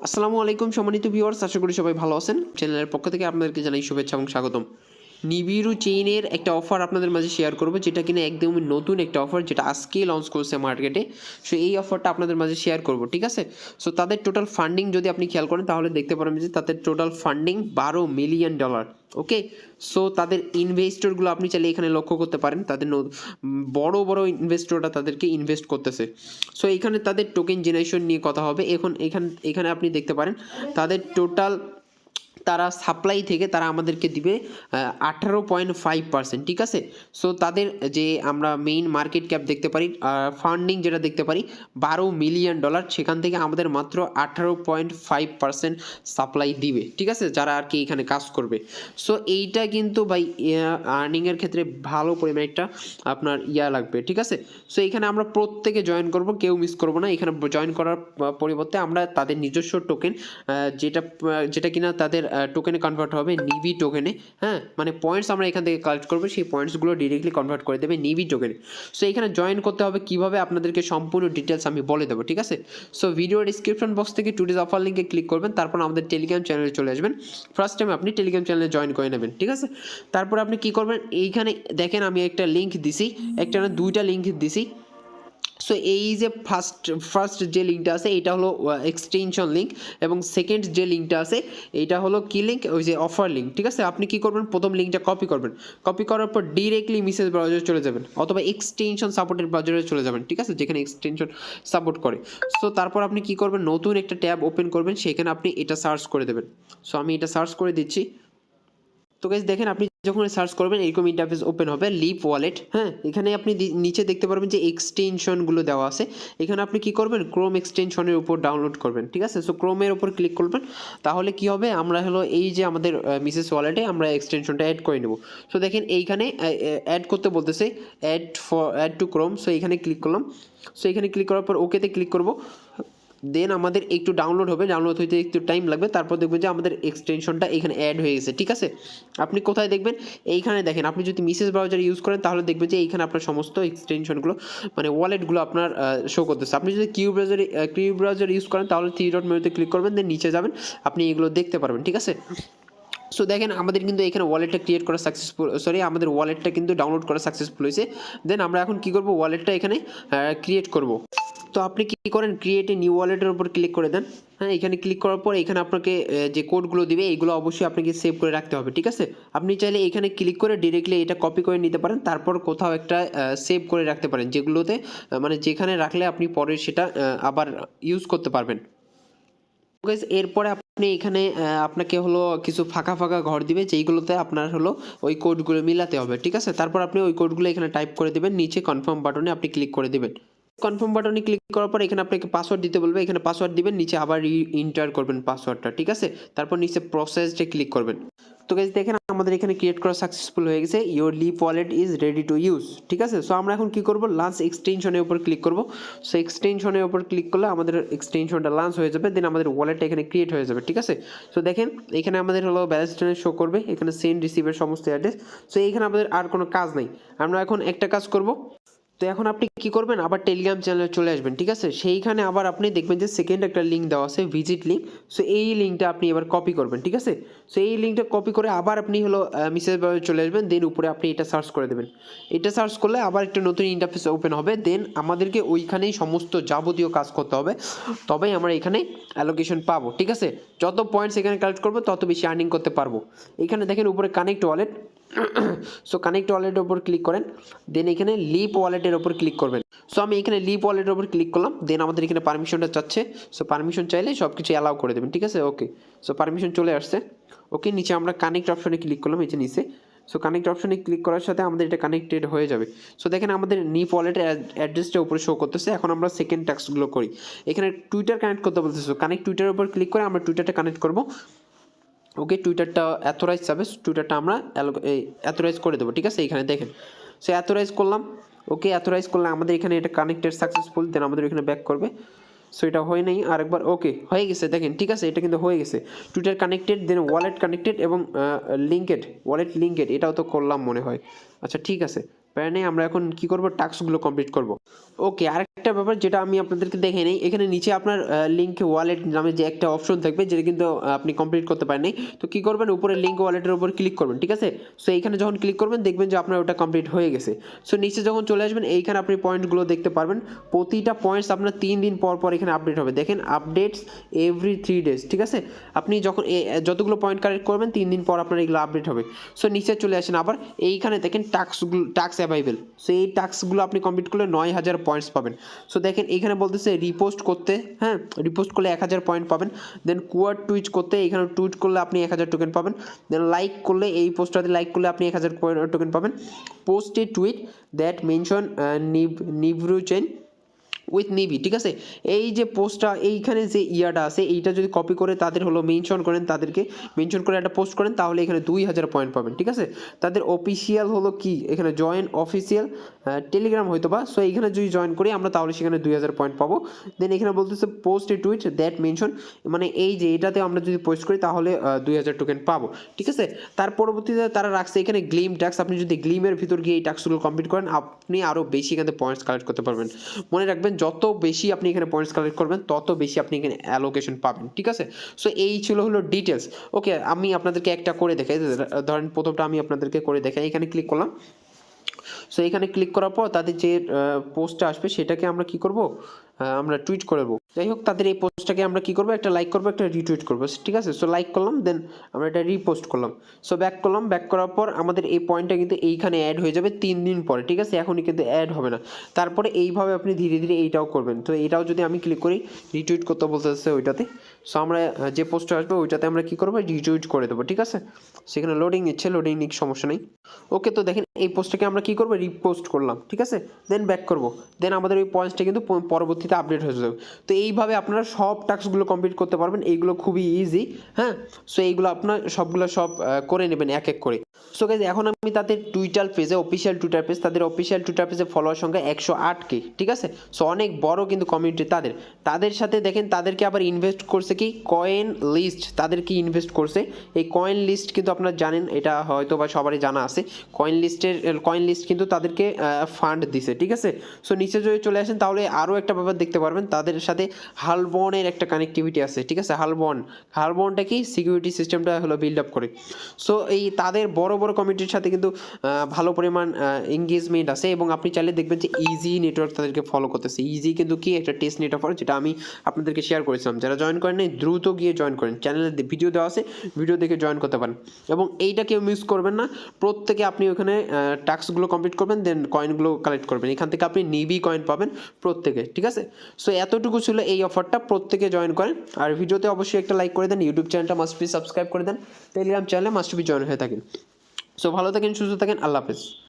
আসসালামু আলাইকুম সম্মানিত ভিউয়ার্স, আশা করি সবাই ভালো আছেন। চ্যানেলের পক্ষ থেকে আপনাদেরকে জানাই শুভেচ্ছা এবং স্বাগতম। নিবিরু চেইনের একটা অফার আপনাদের মাঝে শেয়ার করব, যেটা কিনা একদমই নতুন একটা অফার, যেটা আজকেই লঞ্চ করছে মার্কেটে। সো এই অফারটা আপনাদের মাঝে শেয়ার করব, ঠিক আছে। সো তাদের টোটাল ফান্ডিং যদি আপনি খেয়াল করেন তাহলে দেখতে পারেন যে তাদের টোটাল ফান্ডিং $12 মিলিয়ন। ওকে, সো তাদের ইনভেস্টরগুলো আপনি চাইলে এখানে লক্ষ্য করতে পারেন, তাদের বড় বড় ইনভেস্টররা তাদেরকে ইনভেস্ট করতেছে। সো এখানে তাদের টোকেন জেনারেশন নিয়ে কথা হবে। এখানে আপনি দেখতে পারেন তাদের টোটাল তারা সাপ্লাই থেকে তারা আমাদেরকে দিবে 18.5%, ঠিক আছে। সো তাদের যে আমরা মেইন মার্কেট ক্যাপ দেখতে পারি, ফান্ডিং যেটা দেখতে পারি $12 মিলিয়ন, সেখান থেকে আমাদের মাত্র 18.5% সাপ্লাই দিবে, ঠিক আছে, যারা আর কি এখানে কাজ করবে। সো এইটা কিন্তু ভাই আর্নিংয়ের ক্ষেত্রে ভালো পরিমাণে একটা আপনার লাগবে, ঠিক আছে। সো এখানে আমরা প্রত্যেকে জয়েন করব, কেউ মিস করব না। এখানে জয়েন করার পরিবর্তে আমরা তাদের নিজস্ব টোকেন, যেটা কিনা তাদের টোকেনে কনভার্ট হবে নিবি টোকেনে, হ্যাঁ, মানে পয়েন্টস আমরা এখান থেকে কালেক্ট করবো, সেই পয়েন্টসগুলো ডিরেক্টলি কনভার্ট করে দেবে নিবি টোকেনে। সো এখানে জয়েন করতে হবে কীভাবে আপনাদেরকে সম্পূর্ণ ডিটেলস আমি বলে দেবো, ঠিক আছে। সো ভিডিও ডিসক্রিপশন বক্স থেকে টুডেজ অফার লিঙ্কে ক্লিক করবেন, তারপর আমাদের টেলিগ্রাম চ্যানেলে চলে আসবেন। ফার্স্ট টাইম আপনি টেলিগ্রাম চ্যানেলে জয়েন করে নেবেন, ঠিক আছে। তারপর আপনি কী করবেন, এইখানে দেখেন আমি একটা লিঙ্ক দিছি, একটা না দুইটা লিঙ্ক দিছি। সো এই যে ফার্স্ট যে লিঙ্কটা আছে এটা হলো এক্সটেনশন লিঙ্ক, এবং সেকেন্ড যে লিঙ্কটা আছে এটা হলো কি লিঙ্ক, ওই যে অফার লিঙ্ক, ঠিক আছে। আপনি কি করবেন, প্রথম লিঙ্কটা কপি করবেন, কপি করার পর ডিরেক্টলি মেসেজ ব্রাউজারে চলে যাবেন, অথবা এক্সটেনশন সাপোর্টের ব্রাউজারে চলে যাবেন, ঠিক আছে, যেখানে এক্সটেনশন সাপোর্ট করে। সো তারপর আপনি কি করবেন, নতুন একটা ট্যাব ওপেন করবেন, সেখানে আপনি এটা সার্চ করে দেবেন। সো আমি এটা সার্চ করে দিচ্ছি। তো গাইস দেখেন, আপনি যখন সার্চ করবেন এরকম ইন্টারফেস ওপেন হবে, লিপ ওয়ালেট, হ্যাঁ। এখানে আপনি নিচে দেখতে পারবেন যে এক্সটেনশনগুলো দেওয়া আছে। এখানে আপনি কি করবেন, ক্রোম এক্সটেনশনের উপর ডাউনলোড করবেন, ঠিক আছে। সো ক্রোমের উপর ক্লিক করবেন, তাহলে কি হবে, আমরা হলো এই যে আমাদের মিসেস ওয়ালেটে আমরা এক্সটেনশনটা অ্যাড করে নেব। সো দেখেন এইখানে অ্যাড করতে বলতেছে, অ্যাড টু ক্রোম। সো এখানে ক্লিক করলাম। সো এখানে ক্লিক করার পর ওকেতে ক্লিক করব। দেন আমাদের একটু ডাউনলোড হবে, ডাউনলোড হইতে একটু টাইম লাগবে। তারপর দেখবেন যে আমাদের এক্সটেনশনটা এখানে অ্যাড হয়ে গেছে, ঠিক আছে। আপনি কোথায় দেখবেন, এইখানে দেখেন। আপনি যদি মেসেজ ব্রাউজার ইউজ করেন তাহলে দেখবেন যে এইখানে আপনার সমস্ত এক্সটেনশনগুলো, মানে ওয়ালেটগুলো আপনার শো করতেছে। আপনি যদি কিউ ব্রাউজার ইউজ করেন তাহলে থ্রি ডট মেনুতে ক্লিক করবেন, দেন নিচে যাবেন, আপনি এগুলো দেখতে পারবেন, ঠিক আছে। সো দেখেন আমাদের কিন্তু এখানে ওয়ালেটটা ক্রিয়েট করা সাকসেসফুল, আমাদের ওয়ালেটটা কিন্তু ডাউনলোড করা সাকসেসফুল হয়েছে। দেন আমরা এখন কি করব, ওয়ালেটটা এখানে ক্রিয়েট করব। তো আপনি কি করেন, ক্রিয়েট এ নিউ ওয়ালেটের উপর ক্লিক করে দেন, হ্যাঁ। এখানে ক্লিক করার পর এখানে আপনাকে যে কোডগুলো দিবে এইগুলো অবশ্যই আপনাকে সেভ করে রাখতে হবে, ঠিক আছে। আপনি চাইলে এখানে ক্লিক করে ডিরেক্টলি এটা কপি করে নিতে পারেন, তারপর কোথাও একটা সেভ করে রাখতে পারেন, যেগুলোতে মানে যেখানে রাখলে আপনি পরে সেটা আবার ইউজ করতে পারবেন। এরপরে আপনি এখানে আপনাকে হলো কিছু ফাঁকা ফাঁকা ঘর দিবে, যেইগুলোতে আপনার হলো ওই কোডগুলো মিলাতে হবে, ঠিক আছে। তারপর আপনি ওই কোডগুলো এখানে টাইপ করে দেবেন, নিচে কনফার্ম বাটনে আপনি ক্লিক করে দেবেন। কনফার্ম বাটনে ক্লিক করার পর এখানে আপনাকে পাসওয়ার্ড দিতে বলবে, এখানে পাসওয়ার্ড দিবেন, নিচে আবার ইন্টার করবেন পাসওয়ার্ডটা, ঠিক আছে। তারপর নিচে প্রসেসডে ক্লিক করবেন। তো গাইস দেখেন আমাদের এখানে ক্রিয়েট করা সাকসেসফুল হয়ে গেছে, your lip wallet is ready to use, ঠিক আছে। সো আমরা এখন কি করব, লাঞ্চ এক্সটেনশনের উপর ক্লিক করব। সো এক্সটেনশনের উপর ক্লিক করলে আমাদের এক্সটেনশনটা লাঞ্চ হয়ে যাবে, দেন আমাদের ওয়ালেটটা এখানে ক্রিয়েট হয়ে যাবে, ঠিক আছে। সো দেখেন এখানে আমাদের হলো ব্যালেন্স শো করবে, এখানে সেন্ড রিসিভের সমস্ত অ্যাড্রেস। সো এইখানে আমাদের আর কোনো কাজ নাই, আমরা এখন একটা কাজ করব। তো এখন আপনি কি করবেন, আবার টেলিগ্রাম চ্যানেলে চলে আসবেন, ঠিক আছে। সেইখানে আবার আপনি দেখবেন যে সেকেন্ড একটা লিঙ্ক দেওয়া আছে, ভিজিট লিঙ্ক। সো এই লিঙ্কটা আপনি এবার কপি করবেন, ঠিক আছে। সো এই লিঙ্কটা কপি করে আবার আপনি হলো মেসেজ ব্রাউজারে চলে আসবেন, দেন উপরে আপনি এটা সার্চ করে দেবেন। এটা সার্চ করলে আবার একটা নতুন ইন্টারফেস ওপেন হবে, দেন আমাদেরকে ওইখানেই সমস্ত যাবতীয় কাজ করতে হবে, তবেই আমরা এখানে অ্যালোকেশন পাবো, ঠিক আছে। যত পয়েন্টস এখানে কালেক্ট করবো তত বেশি আর্নিং করতে পারবো। এখানে দেখেন উপরে কানেক্ট ওয়ালেট। সো কানেক্ট ওয়ালেটের উপর ক্লিক করেন, দেন এখানে লিপ ওয়ালেটের উপর ক্লিক করবেন। সো আমি এখানে লিপ ওয়ালেটের উপর ক্লিক করলাম, দেন আমাদের এখানে পারমিশনটা চাচ্ছে। সো পারমিশন চাইলে সব কিছু অ্যালাউ করে দেবেন, ঠিক আছে। ওকে, সো পারমিশন চলে আসছে। ওকে, নিচে আমরা কানেক্ট অপশনে ক্লিক করলাম, এই যে নিচে। সো কানেক্ট অপশনে ক্লিক করার সাথে আমাদের এটা কানেক্টেড হয়ে যাবে। সো দেখেন আমাদের নিপ ওয়ালেটের অ্যাড্রেসটা উপরে শো করতেছে। এখন আমরা সেকেন্ড টাস্কগুলো করি। এখানে টুইটার কানেক্ট করতে বলতেছে, কানেক্ট টুইটারের উপর ক্লিক করে আমরা টুইটারটা কানেক্ট করব। ওকে, টুইটারটা অ্যাথোরাইজ যাবে, টুইটারটা আমরা অ্যাথোরাইজ করে দেবো, ঠিক আছে। এখানে দেখেন, সো অ্যাথোরাইজ করলাম। ওকে, অ্যাথোরাইজ করলে আমাদের এখানে এটা কানেক্টেড সাকসেসফুল, দেন আমাদের এখানে ব্যাক করবে। সো এটা হয় নাই, আরেকবার। ওকে, হয়ে গেছে, দেখেন, ঠিক আছে, এটা কিন্তু হয়ে গেছে। টুইটার কানেক্টেড, দেন ওয়ালেট কানেক্টেড এবং লিঙ্কেড, ওয়ালেট লিঙ্কেড, এটাও তো করলাম মনে হয়। আচ্ছা ঠিক আছে, প্যারা নেই, আমরা এখন কি করব, টাস্কগুলো কমপ্লিট করব। ওকে, আরেকটা ব্যাপার যেটা আমি আপনাদেরকে দেখে নেই, এখানে নিচে আপনার লিঙ্ক ওয়ালেট নামে যে একটা অপশন থাকবে, যেটা কিন্তু আপনি কমপ্লিট করতে পারেন নাই। তো কি করবেন, উপরে লিঙ্ক ওয়ালেটের উপর ক্লিক করবেন, ঠিক আছে। সো এইখানে যখন ক্লিক করবেন দেখবেন যে আপনার ওটা কমপ্লিট হয়ে গেছে। সো নিচে যখন চলে আসবেন এইখানে আপনি পয়েন্টগুলো দেখতে পারবেন। প্রতিটা পয়েন্টস আপনার 3 দিন পর পর এখানে আপডেট হবে। দেখেন আপডেটস এভরি 3 ডেজ, ঠিক আছে। আপনি যখন যতগুলো পয়েন্ট কালেক্ট করবেন 3 দিন পর আপনার এগুলো আপডেট হবে। সো নিচে চলে আসেন, আবার এইখানে দেখেন টাস্ক অ্যাভাইলেবল। সো এই টাস্কগুলো আপনি কমপ্লিট করলে 9000 পয়েন্টস পাবেন। সো দেখেন এইখানে বলতেছে রিপোস্ট করতে, হ্যাঁ রিপোস্ট করলে 1000 পয়েন্ট পাবেন। দেন কোয়াড টুইট করতে, এখানে টুইট করলে আপনি 1000 টোকেন পাবেন। দেন লাইক করলে, এই পোস্টটাতে লাইক করলে আপনি 1000 টোকেন পাবেন। Post A tweet that mention NibiruChain with নিবি, ঠিক আছে। এই যে পোস্টটা, এইখানে যে ইয়াটা আছে এইটা যদি কপি করে তাদের হলো মেনশন করেন, তাদেরকে মেনশন করে একটা পোস্ট করেন, তাহলে এখানে 2000 পয়েন্ট পাবেন, ঠিক আছে। তাদের অফিসিয়াল হলো কি, এখানে জয়েন অফিসিয়াল টেলিগ্রাম হয়তো বা। সো এইখানে যদি জয়েন করি আমরা তাহলে সেখানে 2000 পয়েন্ট পাবো। দেন এখানে বলতেছে post A tweet that mention, মানে এই যে এটাতে আমরা যদি পোস্ট করি তাহলে 2000 টোকেন পাবো, ঠিক আছে। তার পরবর্তীতে তারা রাখছে এখানে গ্লিম ট্যাক্স, আপনি যদি গ্লিমের ভিতর গিয়ে এই ট্যাক্সগুলো কমপ্লিট করেন আপনি আরও বেশি এখানে পয়েন্টস কালেক্ট করতে পারবেন। মনে রাখবেন যত বেশি আপনি এখানে পয়েন্টস কালেক্ট করবেন তত বেশি আপনি এখানে অ্যালোকেশন পাবেন, ঠিক আছে। সো এই ছিল হলো ডিটেলস। ওকে, আমি আপনাদেরকে একটা করে দেখাই, ধরেন প্রথমটা আমি আপনাদেরকে করে দেখাই। এখানে ক্লিক করলাম। সো এখানে ক্লিক করার পর তাদের যে পোস্টটা আসবে সেটাকে আমরা কি করব, আমরা টুইট করে দেবো। যাই হোক, তাদের এই পোস্টটাকে আমরা কি করবো, একটা লাইক করবো, একটা রিটুইট করবো, ঠিক আছে। সো লাইক করলাম, দেন আমরা এটা রিপোস্ট করলাম। সো ব্যাক করলাম, ব্যাক করার পর আমাদের এই পয়েন্টটা কিন্তু এইখানে অ্যাড হয়ে যাবে 3 দিন পরে, ঠিক আছে। এখনই কিন্তু অ্যাড হবে না। তারপরে এইভাবে আপনি ধীরে ধীরে এইটাও করবেন। তো এটাও যদি আমি ক্লিক করি, রিটুইট করতে বলতেছে ওইটাতে। সো আমরা যে পোস্টটা আসবে ওইটাতে আমরা কি করবো, রিটুইট করে দেবো, ঠিক আছে। সেখানে লোডিং নিচ্ছে, লোডিং নিক, সমস্যা নেই। ওকে, তো দেখেন এই পোস্টটাকে আমরা কি করবো, রিপোস্ট করলাম, ঠিক আছে। দেন ব্যাক করব, দেন আমাদের ওই পয়েন্টসটা কিন্তু পরবর্তীতে আপডেট হয়ে যাবে। তো এইভাবে আপনারা সব টাস্কগুলো কমপ্লিট করতে পারবেন। এইগুলো খুবই ইজি, হ্যাঁ। সো এইগুলো আপনার সবগুলো করে নেবেন এক এক করে। সো গাইজ, এখন আমি তাদের টুইটার পেজে, অফিসিয়াল টুইটার পেজ, তাদের অফিসিয়াল টুইটার পেজে ফলোয়ার সংখ্যা 108K, ঠিক আছে। সো অনেক বড় কিন্তু কমিউনিটি তাদের সাথে দেখেন তাদেরকে আবার ইনভেস্ট করছে কি, কয়েন লিস্ট তাদেরকে ইনভেস্ট করছে। এই কয়েন লিস্ট কিন্তু আপনারা জানেন, এটা হয়তো বা সবারই জানা আছে। কয়েন লিস্ট কিন্তু তাদেরকে ফান্ড দিছে, ঠিক আছে। সো নিচে যদি চলে আসেন তাহলে আরও একটা ব্যাপার দেখতে পারবেন, তাদের সাথে হালবনের একটা কানেক্টিভিটি আছে, ঠিক আছে। হালবনটা কি, সিকিউরিটি সিস্টেমটা হলো বিল্ড আপ করে। সো এই তাদের বড় বড় কমিউনিটির সাথে কিন্তু ভালো পরিমাণ এঙ্গেজমেন্ট আছে, এবং আপনি চাইলে দেখবেন যে ইজি নেটওয়ার্ক তাদেরকে ফলো করতেছে। ইজি কিন্তু কি, একটা টেস্ট নেটওয়ার্ক, যেটা আমি আপনাদেরকে শেয়ার করেছিলাম। যারা জয়েন করেন নাই দ্রুত গিয়ে জয়েন করেন, চ্যানেলে ভিডিও দেওয়া আছে, ভিডিও দেখে জয়েন করতে পারেন। এবং এইটা কেউ মিস করবেন না, প্রত্যেকে আপনি ওখানে টাস্কগুলো কমপ্লিট করবেন, দেন কয়েনগুলো কালেক্ট করবেন। এখান থেকে আপনি নিবি কয়েন পাবেন প্রত্যেকে, ঠিক আছে। সো এতটুকু ছিল এই অফারটা, প্রত্যেকে জয়েন করেন। আর ভিডিওতে অবশ্যই একটা লাইক করে দেন, ইউটিউব চ্যানেলটা মাস্ট বি সাবস্ক্রাইব করে দেন, টেলিগ্রাম চ্যানেলে মাস্ট বি জয়েন হয়ে থাকেন। সো ভালো থাকেন, সুস্থ থাকেন, আল্লাহ হাফেজ।